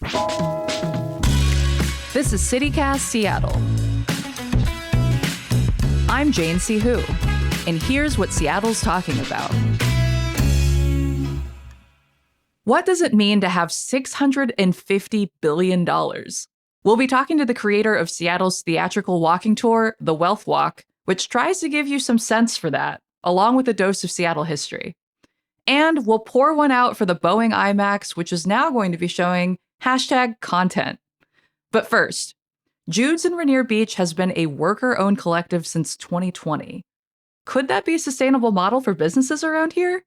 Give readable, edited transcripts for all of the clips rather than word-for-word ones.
This is CityCast Seattle. I'm Jane C. Hu, and here's what Seattle's talking about. What does it mean to have $650 billion? We'll be talking to the creator of Seattle's theatrical walking tour, The Wealth Walk, which tries to give you some sense for that, along with a dose of Seattle history. And we'll pour one out for the Boeing IMAX, which is now going to be showing #content. But first, Jude's in Rainier Beach has been a worker-owned collective since 2020. Could that be a sustainable model for businesses around here?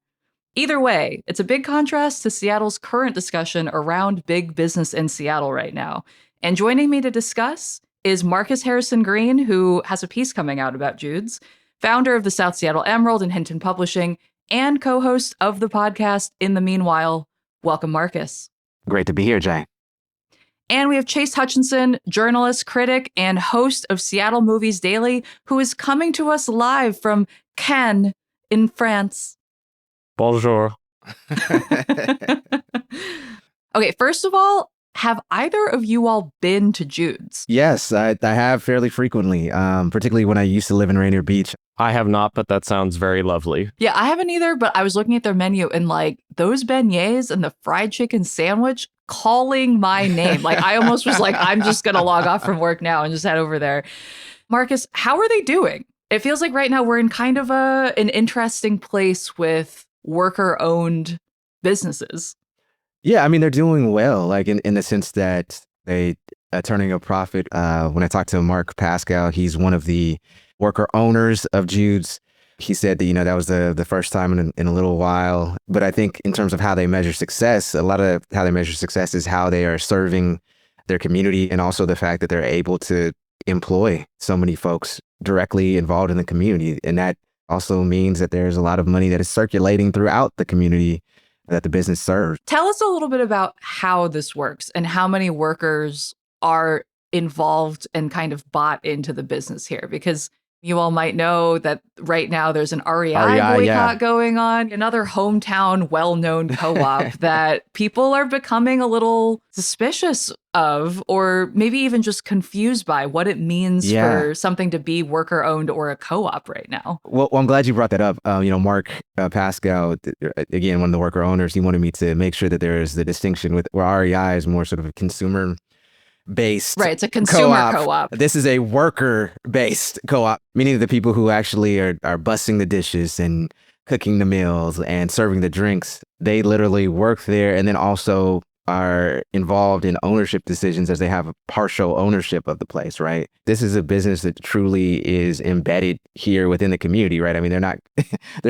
Either way, it's a big contrast to Seattle's current discussion around big business in Seattle right now. And joining me to discuss is Marcus Harrison Green, who has a piece coming out about Jude's, founder of the South Seattle Emerald and Hinton Publishing, and co-host of the podcast In the Meanwhile. Welcome, Marcus. Great to be here, Jay. And we have Chase Hutchinson, journalist, critic, and host of Seattle Movies Daily, who is coming to us live from Cannes in France. Bonjour. Okay, first of all, have either of you all been to Jude's? Yes, I have fairly frequently, particularly when I used to live in Rainier Beach. I have not, but that sounds very lovely. Yeah, I haven't either, but I was looking at their menu and like those beignets and the fried chicken sandwich calling my name. Like I almost was like, I'm just going to log off from work now and just head over there. Marcus, how are they doing? It feels like right now we're in kind of an interesting place with worker-owned businesses. Yeah, I mean, they're doing well, like in the sense that they are turning a profit. When I talked to Mark Pascal, he's one of the worker owners of Jude's. He said that, that was the first time in a little while. But I think in terms of how they measure success, a lot of how they measure success is how they are serving their community, and also the fact that they're able to employ so many folks directly involved in the community. And that also means that there's a lot of money that is circulating throughout the community that the business serves. Tell us a little bit about how this works and how many workers are involved and kind of bought into the business here, because you all might know that right now there's an REI boycott going on, another hometown well-known co-op that people are becoming a little suspicious of, or maybe even just confused by what it means for something to be worker-owned or a co-op right now. Well, I'm glad you brought that up. Mark Pascal, again, one of the worker owners, he wanted me to make sure that there's the distinction with where REI is more sort of a consumer based. Right, it's a consumer co-op. This is a worker-based co-op, meaning the people who actually are bussing the dishes and cooking the meals and serving the drinks. They literally work there and then also are involved in ownership decisions as they have a partial ownership of the place, right? This is a business that truly is embedded here within the community, right? I mean, they're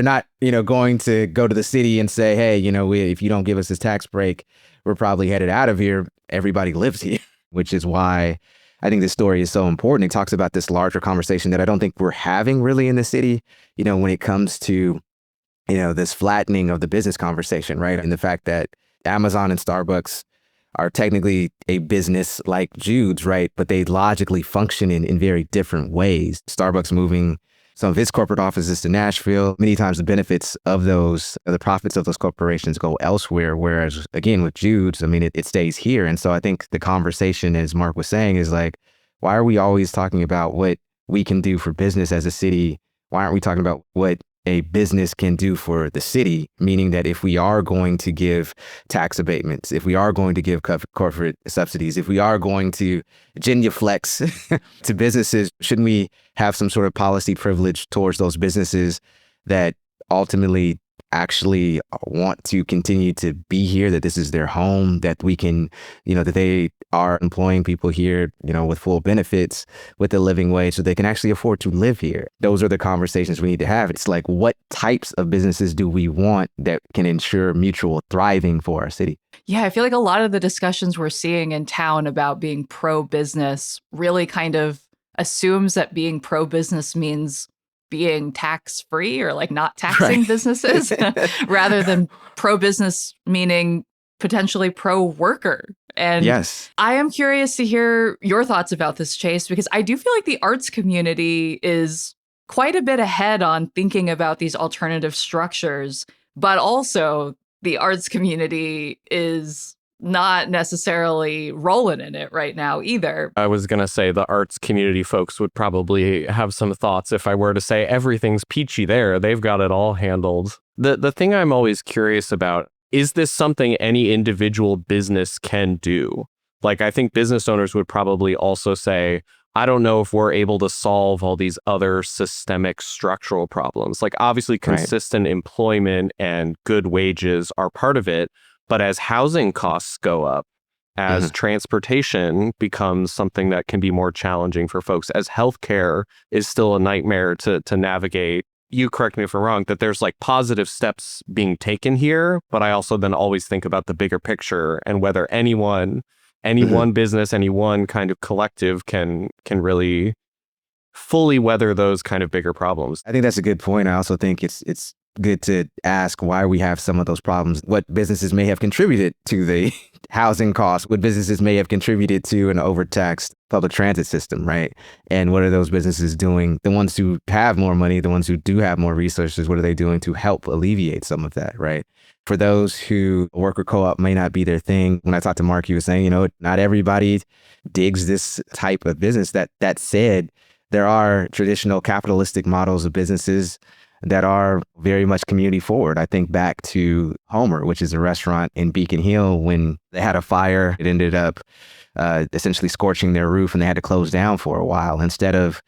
not, going to go to the city and say, hey, if you don't give us this tax break, we're probably headed out of here. Everybody lives here. Which is why I think this story is so important. It talks about this larger conversation that I don't think we're having really in the city, when it comes to, this flattening of the business conversation, right? And the fact that Amazon and Starbucks are technically a business like Jude's, right? But they logically function in very different ways. Starbucks moving some of its corporate offices to Nashville. Many times the benefits of the profits of those corporations go elsewhere. Whereas again, with Jude's, I mean, it stays here. And so I think the conversation, as Mark was saying, is like, why are we always talking about what we can do for business as a city? Why aren't we talking about what a business can do for the city? Meaning that if we are going to give tax abatements, if we are going to give corporate subsidies, if we are going to genuflex to businesses, shouldn't we have some sort of policy privilege towards those businesses that ultimately actually want to continue to be here, that this is their home, that we can, that they are employing people here, with full benefits, with a living wage, so they can actually afford to live here. Those are the conversations we need to have. It's like, what types of businesses do we want that can ensure mutual thriving for our city? Yeah, I feel like a lot of the discussions we're seeing in town about being pro-business really kind of assumes that being pro-business means being tax-free or like not taxing businesses rather than pro-business meaning potentially pro-worker. And yes, I am curious to hear your thoughts about this, Chase, because I do feel like the arts community is quite a bit ahead on thinking about these alternative structures, but also the arts community is not necessarily rolling in it right now either. I was going to say the arts community folks would probably have some thoughts if I were to say everything's peachy there. They've got it all handled. The thing I'm always curious about, is this something any individual business can do? Like, I think business owners would probably also say, I don't know if we're able to solve all these other systemic structural problems. Like, obviously, consistent employment and good wages are part of it. But as housing costs go up, as transportation becomes something that can be more challenging for folks, as healthcare is still a nightmare to navigate, you correct me if I'm wrong, that there's like positive steps being taken here. But I also then always think about the bigger picture and whether any one business, any one kind of collective can really fully weather those kind of bigger problems. I think that's a good point. I also think it's good to ask why we have some of those problems, what businesses may have contributed to the housing costs, what businesses may have contributed to an overtaxed public transit system, right? And what are those businesses doing? The ones who have more money, the ones who do have more resources, what are they doing to help alleviate some of that, right? For those who worker co-op may not be their thing, when I talked to Mark, he was saying, not everybody digs this type of business. That said, there are traditional capitalistic models of businesses that are very much community forward. I think back to Homer, which is a restaurant in Beacon Hill. When they had a fire, it ended up essentially scorching their roof and they had to close down for a while. Instead of,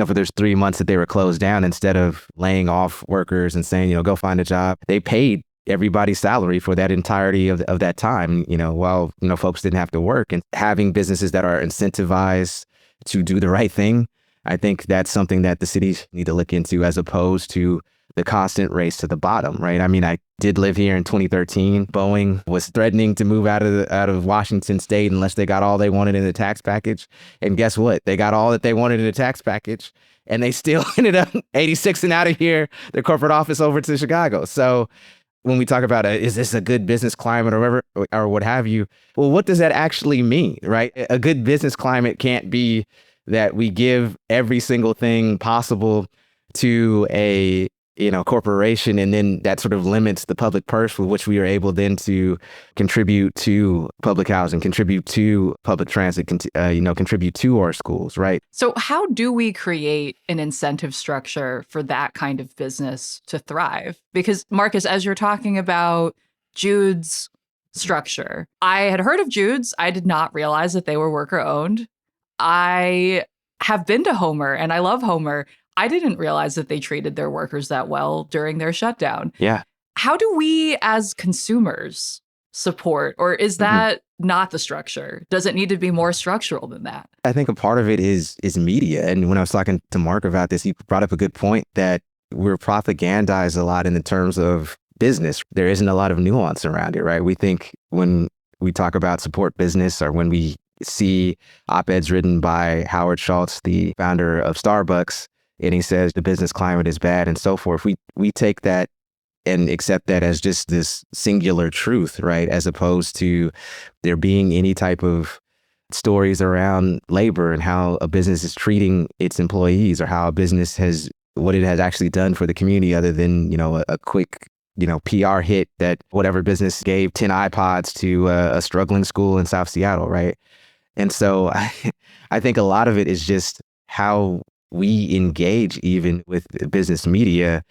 for those 3 months that they were closed down, instead of laying off workers and saying, go find a job, they paid everybody's salary for that entirety of that time, while, folks didn't have to work. And having businesses that are incentivized to do the right thing, I think that's something that the cities need to look into, as opposed to the constant race to the bottom, right? I mean, I did live here in 2013. Boeing was threatening to move out of Washington State unless they got all they wanted in the tax package. And guess what? They got all that they wanted in the tax package, and they still ended up 86 and out of here, their corporate office over to Chicago. So when we talk about is this a good business climate or whatever, or what have you, well, what does that actually mean, right? A good business climate can't be that we give every single thing possible to a corporation, and then that sort of limits the public purse with which we are able then to contribute to public housing, contribute to public transit, contribute to our schools, right? So how do we create an incentive structure for that kind of business to thrive? Because Marcus, as you're talking about Jude's structure, I had heard of Jude's. I did not realize that they were worker owned. I have been to Homer and I love Homer. I didn't realize that they treated their workers that well during their shutdown. Yeah. How do we as consumers support, or is that not the structure? Does it need to be more structural than that? I think a part of it is media. And when I was talking to Mark about this, he brought up a good point that we're propagandized a lot in the terms of business. There isn't a lot of nuance around it, right? We think when we talk about support business, or when we see op-eds written by Howard Schultz, the founder of Starbucks, and he says the business climate is bad and so forth. We take that and accept that as just this singular truth, right? As opposed to there being any type of stories around labor and how a business is treating its employees, or how a business what it has actually done for the community, other than, a quick PR hit that whatever business gave 10 iPods to a struggling school in South Seattle, right? And so I think a lot of it is just how we engage even with business media.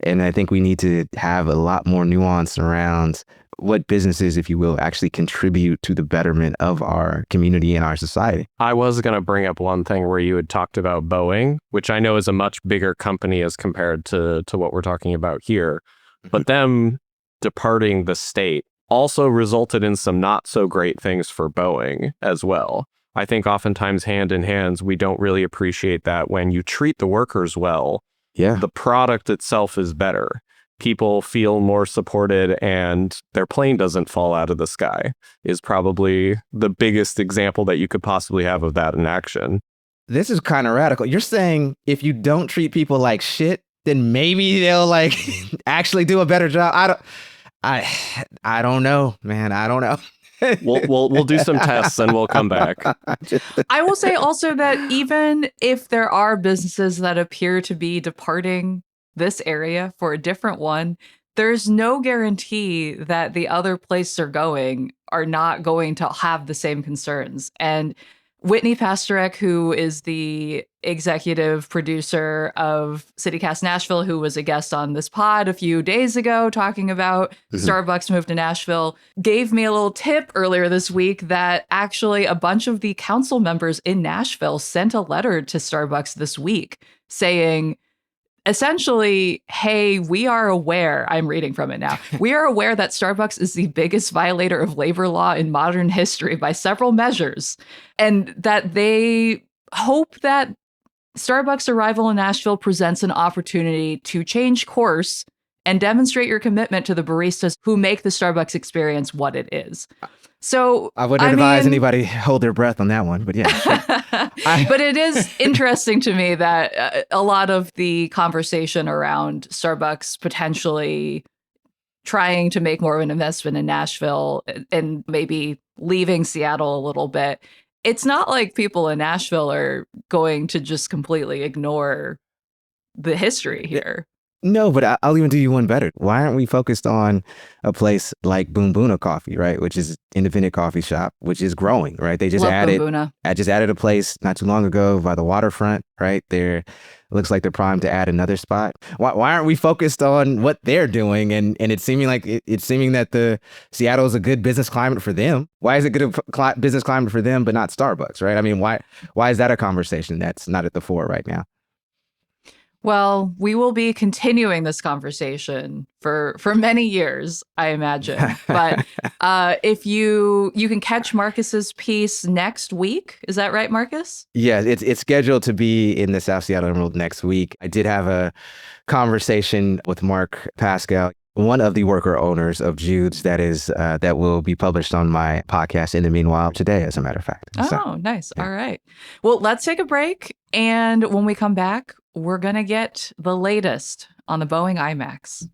And I think we need to have a lot more nuance around what businesses, if you will, actually contribute to the betterment of our community and our society. I was going to bring up one thing where you had talked about Boeing, which I know is a much bigger company as compared to what we're talking about here. But them departing the state also resulted in some not so great things for Boeing as well. I think oftentimes hand in hands, we don't really appreciate that when you treat the workers well, the product itself is better. People feel more supported and their plane doesn't fall out of the sky is probably the biggest example that you could possibly have of that in action. This is kind of radical. You're saying if you don't treat people like shit, then maybe they'll actually do a better job. I don't know, man. I don't know. We'll do some tests and we'll come back. I will say also that even if there are businesses that appear to be departing this area for a different one, there's no guarantee that the other places are not going to have the same concerns. And Whitney Pastorek, who is the executive producer of CityCast Nashville, who was a guest on this pod a few days ago talking about Starbucks move to Nashville, gave me a little tip earlier this week that actually a bunch of the council members in Nashville sent a letter to Starbucks this week saying, essentially, hey, we are aware, I'm reading from it now, we are aware that Starbucks is the biggest violator of labor law in modern history by several measures, and that they hope that Starbucks' arrival in Nashville presents an opportunity to change course and demonstrate your commitment to the baristas who make the Starbucks experience what it is. So I wouldn't advise anybody hold their breath on that one, but yeah. Sure. But it is interesting to me that a lot of the conversation around Starbucks potentially trying to make more of an investment in Nashville and maybe leaving Seattle a little bit, it's not like people in Nashville are going to just completely ignore the history here. No, but I'll even do you one better. Why aren't we focused on a place like Boom Boona Coffee, right? Which is an independent coffee shop, which is growing, right? They just Love added, Boom Boona. I just added a place not too long ago by the waterfront, right? It looks like they're primed to add another spot. Why aren't we focused on what they're doing? And it's seeming like it's seeming that the Seattle is a good business climate for them. Why is it good business climate for them, but not Starbucks, right? I mean, why is that a conversation that's not at the fore right now? Well, we will be continuing this conversation for many years, I imagine. But if you can catch Marcus's piece next week, is that right, Marcus? Yeah, it's scheduled to be in the South Seattle Emerald next week. I did have a conversation with Mark Pascal, one of the worker owners of Jude's, that will be published on my podcast in the meanwhile today, as a matter of fact. Oh, nice. Yeah. All right. Well, let's take a break. And when we come back, we're going to get the latest on the Boeing IMAX.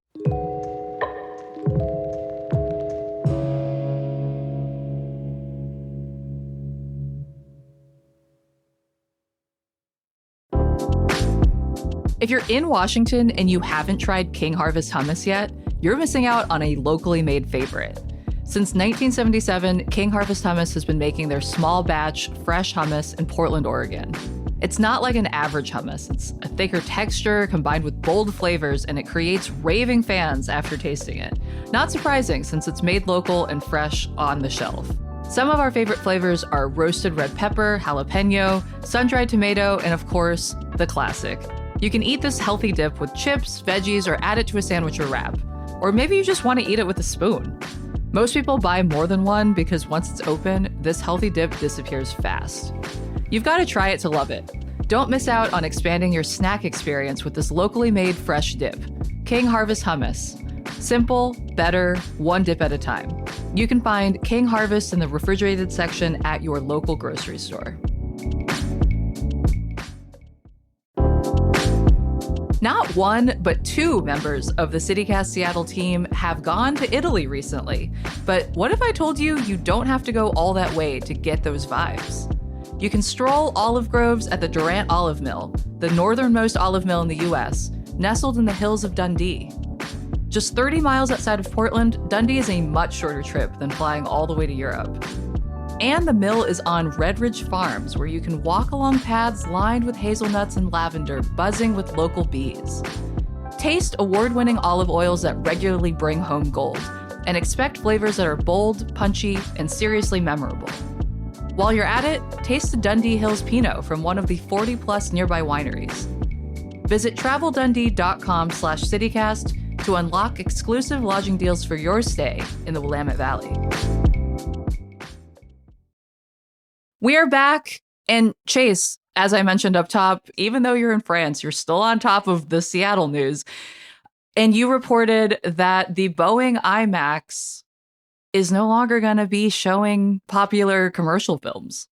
If you're in Washington and you haven't tried King Harvest hummus yet, you're missing out on a locally made favorite. Since 1977, King Harvest Hummus has been making their small batch, fresh hummus in Portland, Oregon. It's not like an average hummus. It's a thicker texture combined with bold flavors, and it creates raving fans after tasting it. Not surprising, since it's made local and fresh on the shelf. Some of our favorite flavors are roasted red pepper, jalapeno, sun-dried tomato, and of course, the classic. You can eat this healthy dip with chips, veggies, or add it to a sandwich or wrap. Or maybe you just want to eat it with a spoon. Most people buy more than one because once it's open, this healthy dip disappears fast. You've got to try it to love it. Don't miss out on expanding your snack experience with this locally made fresh dip. King Harvest Hummus. Simple, better, one dip at a time. You can find King Harvest in the refrigerated section at your local grocery store. Not one, but two members of the CityCast Seattle team have gone to Italy recently. But what if I told you you don't have to go all that way to get those vibes? You can stroll olive groves at the Durant Olive Mill, the northernmost olive mill in the US, nestled in the hills of Dundee. Just 30 miles outside of Portland, Dundee is a much shorter trip than flying all the way to Europe. And the mill is on Red Ridge Farms, where you can walk along paths lined with hazelnuts and lavender, buzzing with local bees. Taste award-winning olive oils that regularly bring home gold, and expect flavors that are bold, punchy, and seriously memorable. While you're at it, taste the Dundee Hills Pinot from one of the 40-plus nearby wineries. Visit traveldundee.com/citycast to unlock exclusive lodging deals for your stay in the Willamette Valley. We are back, and Chase, as I mentioned up top, even though you're in France, you're still on top of the Seattle news. And you reported that the Boeing IMAX is no longer going to be showing popular commercial films.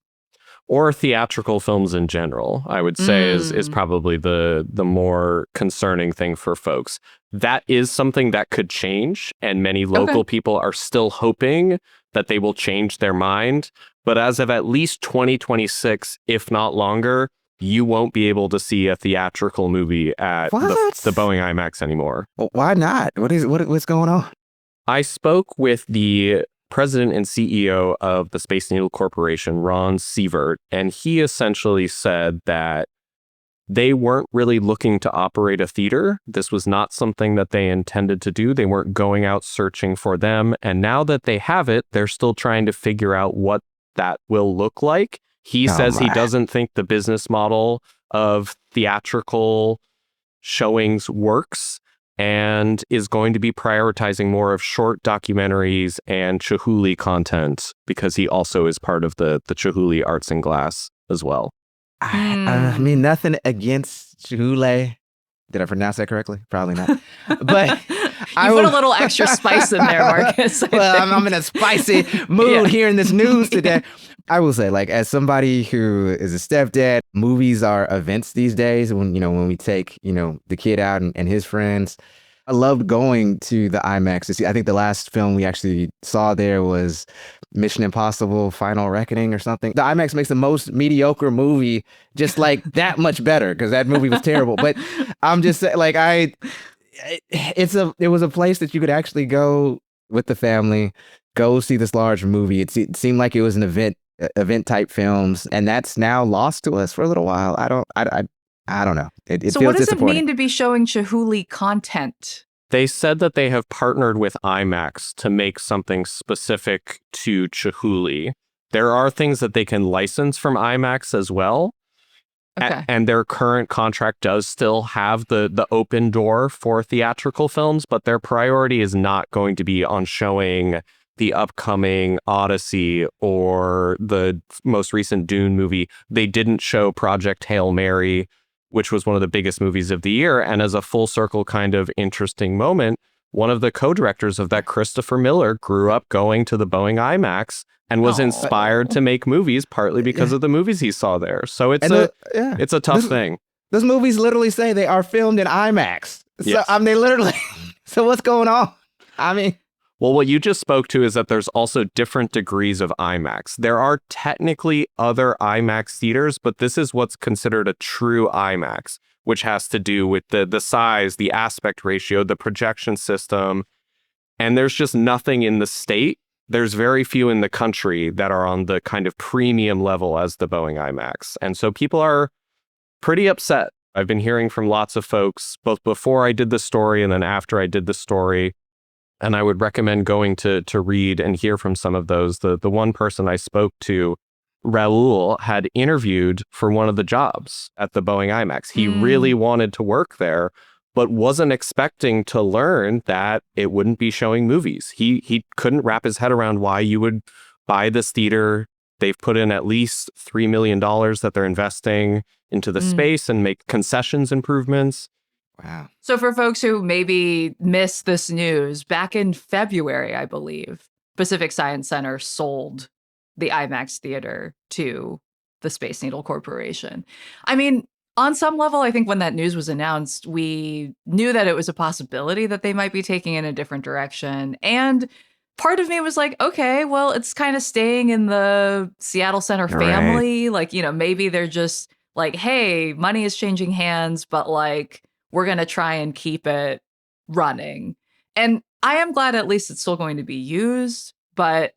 Or theatrical films in general, I would say is probably the more concerning thing for folks. That is something that could change, and many local people are still hoping that they will change their mind. But as of at least 2026, if not longer, you won't be able to see a theatrical movie at the Boeing IMAX anymore. Well, why not? What's going on? I spoke with the president and CEO of the Space Needle Corporation, Ron Sievert, and he essentially said that they weren't really looking to operate a theater. This was not something that they intended to do. They weren't going out searching for them. And now that they have it, they're still trying to figure out what that will look like. He says he doesn't think the business model of theatrical showings works and is going to be prioritizing more of short documentaries and Chihuly content because he also is part of the Chihuly Arts and Glass as well. I mean, nothing against Chihuly. Did I pronounce that correctly? Probably not. But you put a little extra spice in there, Marcus. Well, I'm in a spicy mood hearing this news today. I will say, like, as somebody who is a stepdad, movies are events these days. When we take, the kid out and his friends, I loved going to the IMAX to see. I think the last film we actually saw there was Mission Impossible Final Reckoning or something. The IMAX makes the most mediocre movie just like that much better because that movie was terrible. But I'm just saying, like, it was a place that you could actually go with the family, go see this large movie. It seemed like it was an event type films, and that's now lost to us for a little while. I don't know. It so feels what does it disappointing. mean to be showing Chihuly content? They said that they have partnered with IMAX to make something specific to Chihuly. There are things that they can license from IMAX as well. Okay. And their current contract does still have the open door for theatrical films, but their priority is not going to be on showing the upcoming Odyssey or the most recent Dune movie. They didn't show Project Hail Mary, which was one of the biggest movies of the year. And as a full circle kind of interesting moment, one of the co-directors of that, Christopher Miller, grew up going to the Boeing IMAX and was inspired to make movies partly because of the movies he saw there. So it's a tough thing. Those movies literally say they are filmed in IMAX. Yes. So they literally. So what's going on? I mean. Well, what you just spoke to is that there's also different degrees of IMAX. There are technically other IMAX theaters, but this is what's considered a true IMAX, which has to do with the size, the aspect ratio, the projection system. And there's just nothing in the state. There's very few in the country that are on the kind of premium level as the Boeing IMAX. And so people are pretty upset. I've been hearing from lots of folks, both before I did the story and then after I did the story. And I would recommend going to read and hear from some of those. The one person I spoke to, Raul, had interviewed for one of the jobs at the Boeing IMAX. He really wanted to work there, but wasn't expecting to learn that it wouldn't be showing movies. He couldn't wrap his head around why you would buy this theater. They've put in at least $3 million that they're investing into the space and make concessions improvements. Wow. So for folks who maybe missed this news, back in February, I believe, Pacific Science Center sold the IMAX theater to the Space Needle Corporation. I mean, on some level, I think when that news was announced, we knew that it was a possibility that they might be taking in a different direction. And part of me was like, okay, well, it's kind of staying in the Seattle Center family. Like, maybe they're just like, hey, money is changing hands, but like, we're going to try and keep it running. And I am glad at least it's still going to be used, but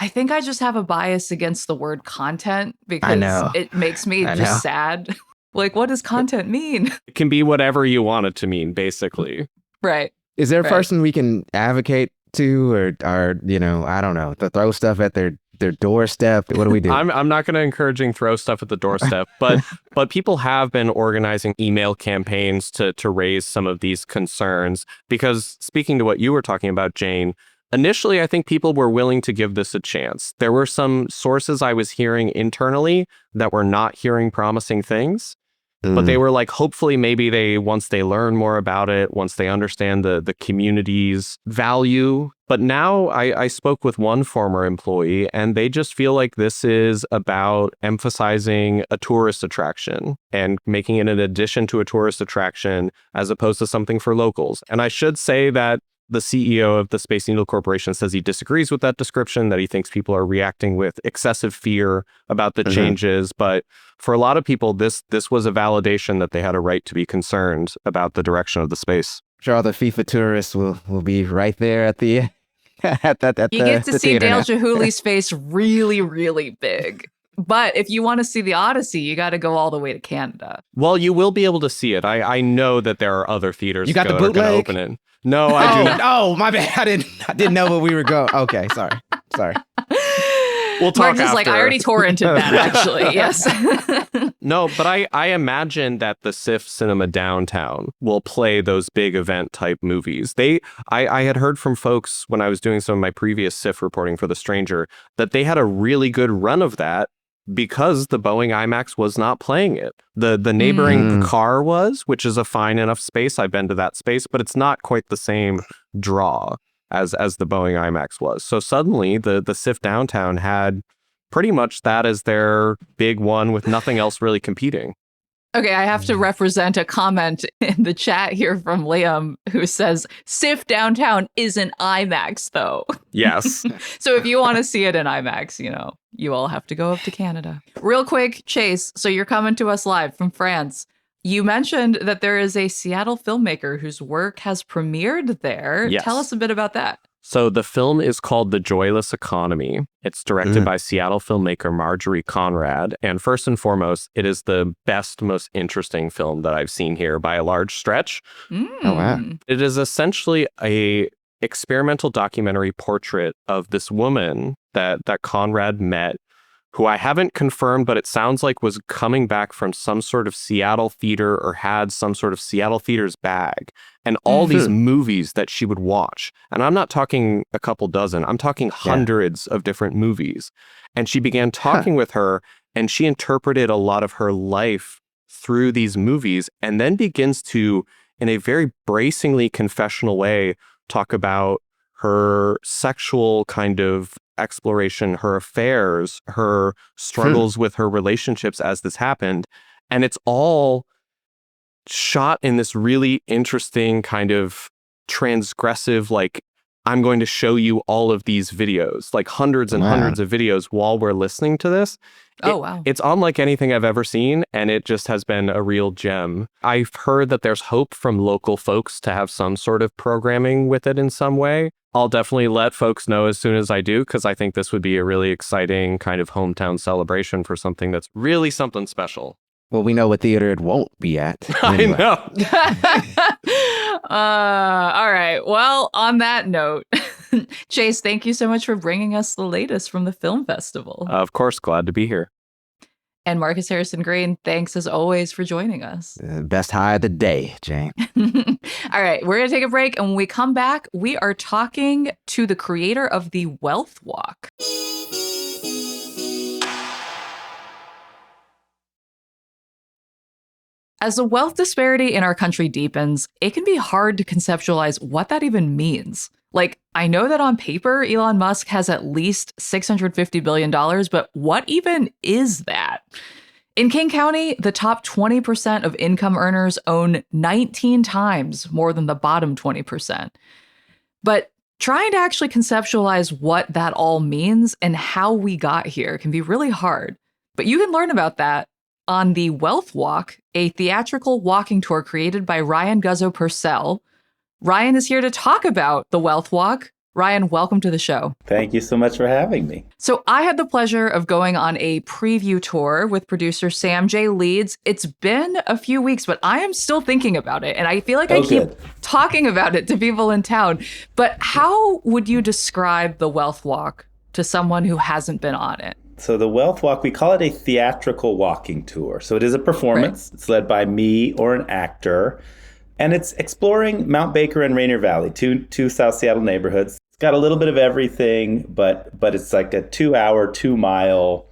I think I just have a bias against the word content because it makes me just sad. Like, what does content mean? It can be whatever you want it to mean, basically. Right. Is there a person we can advocate to or I don't know, to throw stuff at their doorstep? What do we do? I'm not going to encouraging throw stuff at the doorstep, but people have been organizing email campaigns to raise some of these concerns because speaking to what you were talking about, Jane, initially, I think people were willing to give this a chance. There were some sources I was hearing internally that were not hearing promising things. But they were like, hopefully, maybe once they learn more about it, once they understand the community's value. But now I spoke with one former employee and they just feel like this is about emphasizing a tourist attraction and making it an addition to a tourist attraction as opposed to something for locals. And I should say that The CEO of the Space Needle Corporation says he disagrees with that description, that he thinks people are reacting with excessive fear about the changes. But for a lot of people, this was a validation that they had a right to be concerned about the direction of the space. Sure, all the FIFA tourists will be right there at the You get to see Dale now. Chihuly's face really, really big. But if you want to see the Odyssey, you got to go all the way to Canada. Well, you will be able to see it. I know that there are other theaters You got the that are going to bootleg? open it. No, I do not. Oh, my bad. I didn't know where we were going. Okay, sorry. We'll talk Mark's is like, after. I already torrented that, actually. Yes. No, but I imagine that the SIF Cinema Downtown will play those big event type movies. I had heard from folks when I was doing some of my previous SIF reporting for The Stranger that they had a really good run of that because the Boeing IMAX was not playing it. The neighboring car was, which is a fine enough space. I've been to that space, but it's not quite the same draw as the Boeing IMAX was. So suddenly the SIF Downtown had pretty much that as their big one with nothing else really competing. Okay, I have to represent a comment in the chat here from Liam who says, SIF Downtown isn't IMAX, though. Yes. So if you want to see it in IMAX, you all have to go up to Canada. Real quick, Chase, so you're coming to us live from France. You mentioned that there is a Seattle filmmaker whose work has premiered there. Yes. Tell us a bit about that. So the film is called The Joyless Economy. It's directed by Seattle filmmaker Marjorie Conrad. And first and foremost, it is the best, most interesting film that I've seen here by a large stretch. Oh, wow. It is essentially a experimental documentary portrait of this woman that Conrad met, who I haven't confirmed, but it sounds like was coming back from some sort of Seattle theater or had some sort of Seattle theater's bag. And all these movies that she would watch. And I'm not talking a couple dozen, I'm talking hundreds of different movies. And she began talking with her, and she interpreted a lot of her life through these movies, and then begins to, in a very bracingly confessional way, talk about her sexual kind of exploration, her affairs, her struggles with her relationships as this happened. And it's all shot in this really interesting kind of transgressive, like, I'm going to show you all of these videos, like hundreds and hundreds of videos while we're listening to this. Wow. It's unlike anything I've ever seen, and it just has been a real gem. I've heard that there's hope from local folks to have some sort of programming with it in some way. I'll definitely let folks know as soon as I do, because I think this would be a really exciting kind of hometown celebration for something that's really something special. Well, we know what theater it won't be at. Anyway. I know. All right. Well, on that note, Chase, thank you so much for bringing us the latest from the film festival. Of course, glad to be here. And Marcus Harrison Green, thanks as always for joining us. Best high of the day, Jane. All right, we're going to take a break. And when we come back, we are talking to the creator of the Wealth Walk. As the wealth disparity in our country deepens, it can be hard to conceptualize what that even means. Like, I know that on paper, Elon Musk has at least $650 billion, but what even is that? In King County, the top 20% of income earners own 19 times more than the bottom 20%. But trying to actually conceptualize what that all means and how we got here can be really hard. But you can learn about that on the Wealth Walk, a theatrical walking tour created by Ryan Guzzo Purcell. Ryan is here to talk about the Wealth Walk. Ryan, welcome to the show. Thank you so much for having me. So I had the pleasure of going on a preview tour with producer Sam J. Leeds. It's been a few weeks, but I am still thinking about it. And I feel like I keep talking about it to people in town. But how would you describe the Wealth Walk to someone who hasn't been on it? So the Wealth Walk, we call it a theatrical walking tour. So it is a performance. Right. It's led by me or an actor. And it's exploring Mount Baker and Rainier Valley, two South Seattle neighborhoods. It's got a little bit of everything, but it's like a 2-hour, 2-mile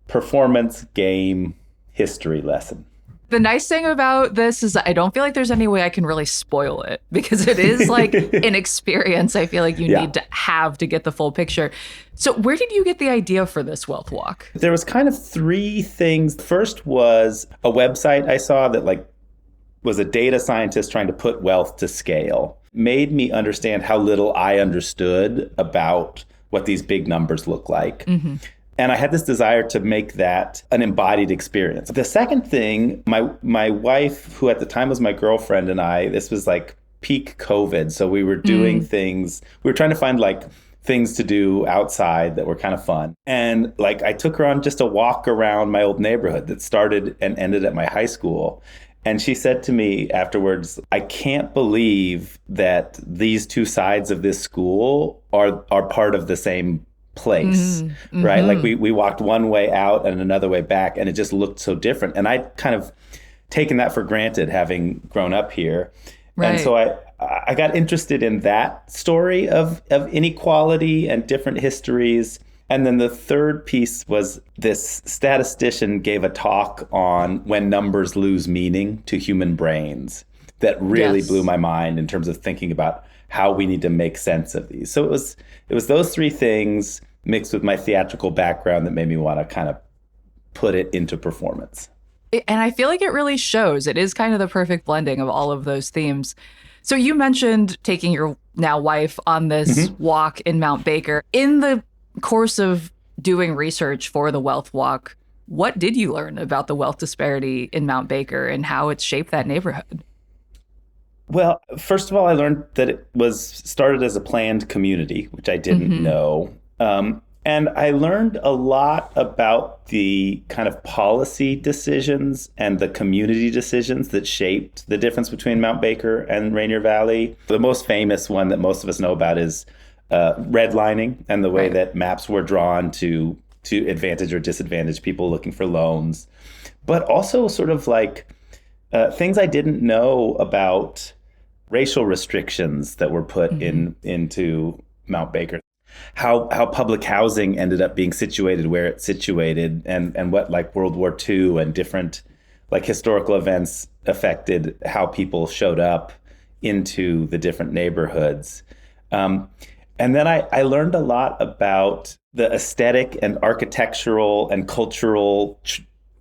performance game history lesson. The nice thing about this is that I don't feel like there's any way I can really spoil it, because it is like an experience I feel like you need to have to get the full picture. So where did you get the idea for this Wealth Walk? There was kind of 3 things. First was a website I saw that was a data scientist trying to put wealth to scale. made me understand how little I understood about what these big numbers look like. Mm-hmm. And I had this desire to make that an embodied experience. The second thing, my wife, who at the time was my girlfriend, and I, this was like peak COVID. So we were doing things, we were trying to find like things to do outside that were kind of fun. And like I took her on just a walk around my old neighborhood that started and ended at my high school. And she said to me afterwards, I can't believe that these two sides of this school are part of the same place, right? Like we walked one way out and another way back, and it just looked so different. And I'd kind of taken that for granted, having grown up here. Right. And so I got interested in that story of inequality and different histories. And then the third piece was this statistician gave a talk on when numbers lose meaning to human brains that really blew my mind in terms of thinking about how we need to make sense of these. So it was those three things mixed with my theatrical background that made me want to kind of put it into performance. And I feel like it really shows. It is kind of the perfect blending of all of those themes. So you mentioned taking your now wife on this walk in Mount Baker. In the course of doing research for the Wealth Walk, what did you learn about the wealth disparity in Mount Baker and how it's shaped that neighborhood? Well, first of all, I learned that it was started as a planned community, which I didn't know. And I learned a lot about the kind of policy decisions and the community decisions that shaped the difference between Mount Baker and Rainier Valley. The most famous one that most of us know about is redlining and the way that maps were drawn to advantage or disadvantage people looking for loans. But also sort of like things I didn't know about racial restrictions that were put into Mount Baker. How public housing ended up being situated where it's situated, and what like World War II and different like historical events affected how people showed up into the different neighborhoods. And then I learned a lot about the aesthetic and architectural and cultural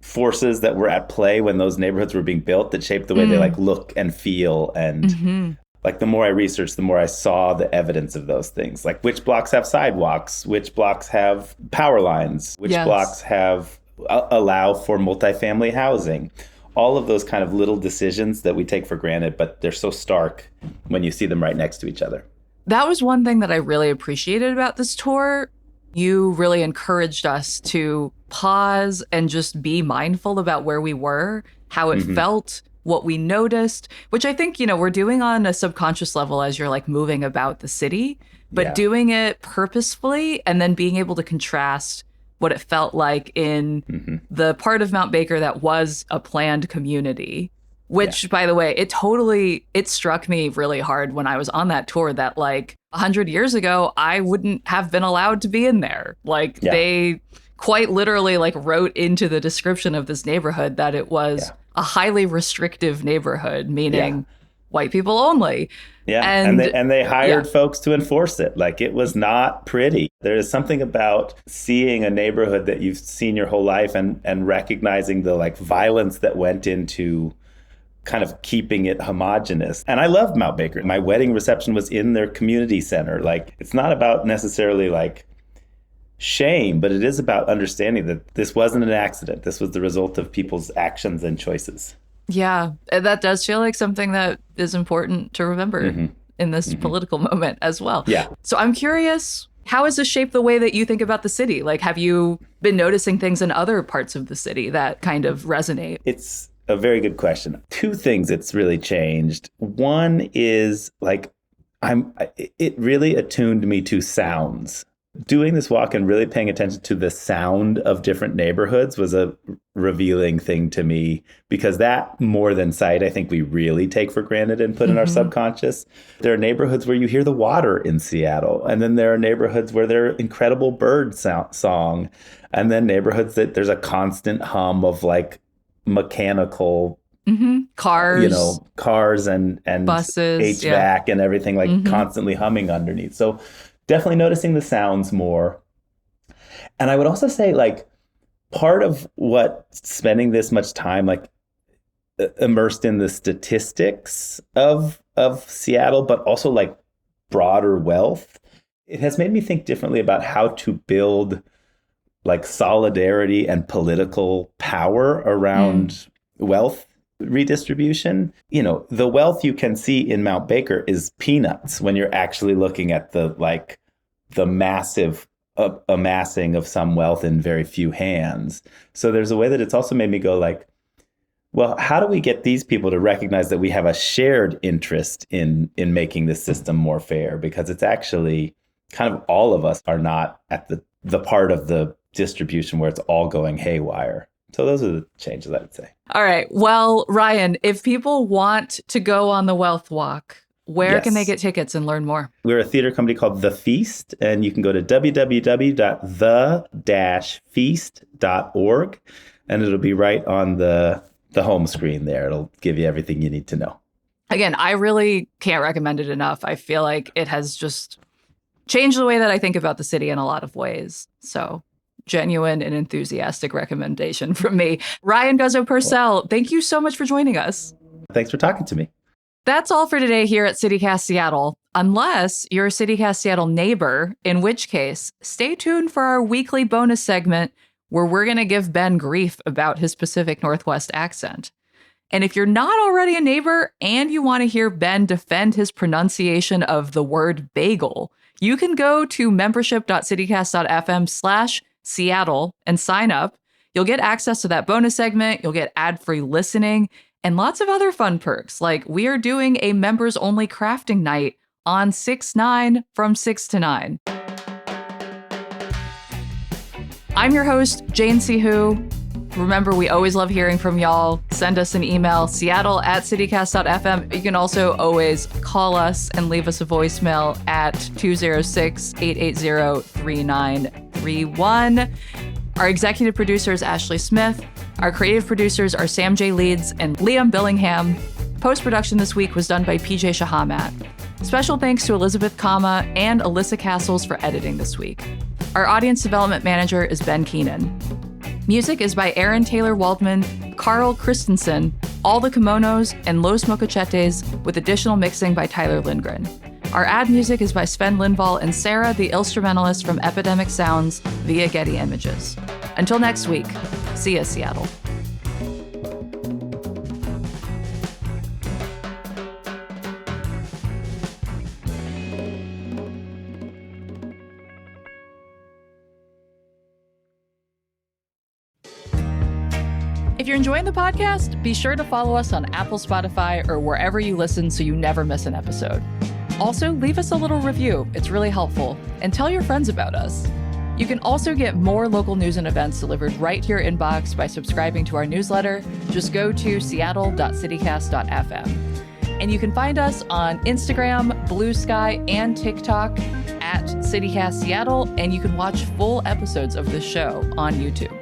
forces that were at play when those neighborhoods were being built that shaped the way they like look and feel. And like the more I researched, the more I saw the evidence of those things. Like which blocks have sidewalks, which blocks have power lines, which blocks have allow for multifamily housing. All of those kind of little decisions that we take for granted, but they're so stark when you see them right next to each other. That was one thing that I really appreciated about this tour. You really encouraged us to pause and just be mindful about where we were, how it felt, what we noticed, which I think, we're doing on a subconscious level as you're like moving about the city, but doing it purposefully and then being able to contrast what it felt like in the part of Mount Baker that was a planned community. Which, by the way, it struck me really hard when I was on that tour that like 100 years ago, I wouldn't have been allowed to be in there. Like they quite literally like wrote into the description of this neighborhood that it was a highly restrictive neighborhood, meaning white people only. Yeah, and they hired folks to enforce it. Like it was not pretty. There is something about seeing a neighborhood that you've seen your whole life and recognizing the like violence that went into kind of keeping it homogenous. And I loved Mount Baker. My wedding reception was in their community center. Like it's not about necessarily like shame, but it is about understanding that this wasn't an accident. This was the result of people's actions and choices. Yeah, that does feel like something that is important to remember in this political moment as well. Yeah. So I'm curious, how has this shaped the way that you think about the city? Like, have you been noticing things in other parts of the city that kind of resonate? It's a very good question. Two things it's really changed. One is like it really attuned me to sounds. Doing this walk and really paying attention to the sound of different neighborhoods was a revealing thing to me, because that, more than sight, I think we really take for granted and put in our subconscious. There are neighborhoods where you hear the water in Seattle, and then there are neighborhoods where there are incredible bird song, and then neighborhoods that there's a constant hum of like mechanical cars, cars and buses, HVAC and everything like constantly humming underneath. So definitely noticing the sounds more. And I would also say like part of what spending this much time like immersed in the statistics of of Seattle, but also like broader wealth, it has made me think differently about how to build like solidarity and political power around wealth redistribution. You know, the wealth you can see in Mount Baker is peanuts when you're actually looking at the massive amassing of some wealth in very few hands. So there's a way that it's also made me go like, well, how do we get these people to recognize that we have a shared interest in making this system more fair? Because it's actually kind of all of us are not at the part of the distribution where it's all going haywire. So those are the changes I would say. All right. Well, Ryan, if people want to go on the Wealth Walk, where can they get tickets and learn more? We're a theater company called The Feast, and you can go to www.the-feast.org, and it'll be right on the home screen there. It'll give you everything you need to know. Again, I really can't recommend it enough. I feel like it has just changed the way that I think about the city in a lot of ways. So genuine and enthusiastic recommendation from me. Ryan Guzzo-Purcell, thank you so much for joining us. Thanks for talking to me. That's all for today here at CityCast Seattle, unless you're a CityCast Seattle neighbor, in which case, stay tuned for our weekly bonus segment where we're going to give Ben grief about his Pacific Northwest accent. And if you're not already a neighbor and you want to hear Ben defend his pronunciation of the word bagel, you can go to membership.citycast.fm/Seattle and sign up. You'll get access to that bonus segment. You'll get ad-free listening and lots of other fun perks, like we are doing a members-only crafting night on 6/9 from 6 to 9. I'm your host, Jane C. Hu. Remember, we always love hearing from y'all. Send us an email, seattle@citycast.fm. You can also always call us and leave us a voicemail at 206-880-3931. Our executive producer is Ashley Smith. Our creative producers are Sam J. Leeds and Liam Billingham. Post-production this week was done by PJ Shahamat. Special thanks to Elizabeth Kama and Alyssa Castles for editing this week. Our audience development manager is Ben Keenan. Music is by Aaron Taylor Waldman, Carl Christensen, All the Kimonos, and Los Mocochetes, with additional mixing by Tyler Lindgren. Our ad music is by Sven Lindvall and Sarah, the instrumentalist from Epidemic Sounds, via Getty Images. Until next week, see ya, Seattle. If you're enjoying the podcast, be sure to follow us on Apple, Spotify, or wherever you listen so you never miss an episode. Also, leave us a little review. It's really helpful. And tell your friends about us. You can also get more local news and events delivered right to your inbox by subscribing to our newsletter. Just go to seattle.citycast.fm. And you can find us on Instagram, Blue Sky, and TikTok at CityCast Seattle. And you can watch full episodes of this show on YouTube.